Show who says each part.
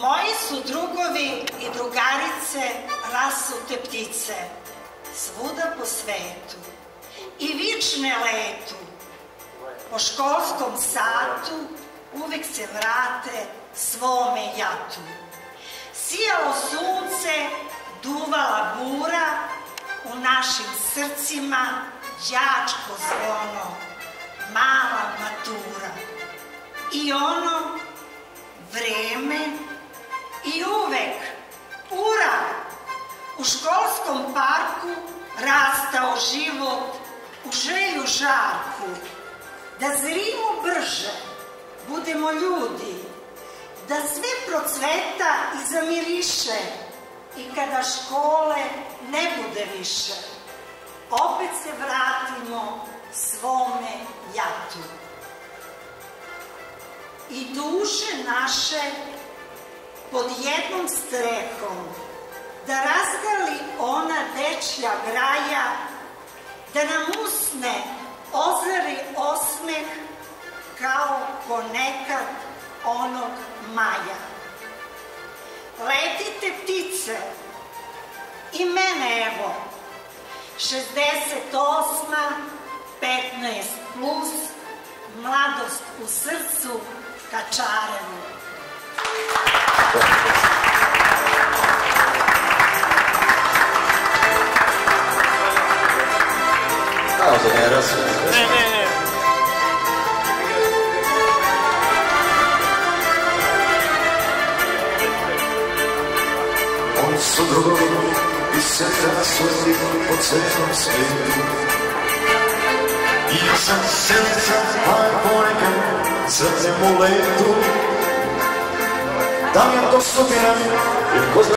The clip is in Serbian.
Speaker 1: Moji su drugovi i drugarice rasute ptice, svuda po svetu, i vične letu. Po školskom satu uvek se vrate svome jatu. Sijalo sunce, duvala bura, u našim srcima đačko zvono, mala matura. I ono vreme i uvek ura, u školskom parku rastao život u želju žarku, da zrimo brže, budemo ljudi, da sve procveta i zamiriše, i kada škole ne bude više, opet se vratimo svome jatu. I duše naše pod jednom strehom, da razgali ona dečja graja, da nam usne ozari osmeh kao ponekad onog maja. Letite ptice, i mene evo, 68, 15 plus, mladost u srcu ka Čarevu.
Speaker 2: Oni su drugovi i se rasuli po celom svijetu. I ja sam srca, pa je ponekad srcem u letu. Da mi je to sudbina, jer ko zna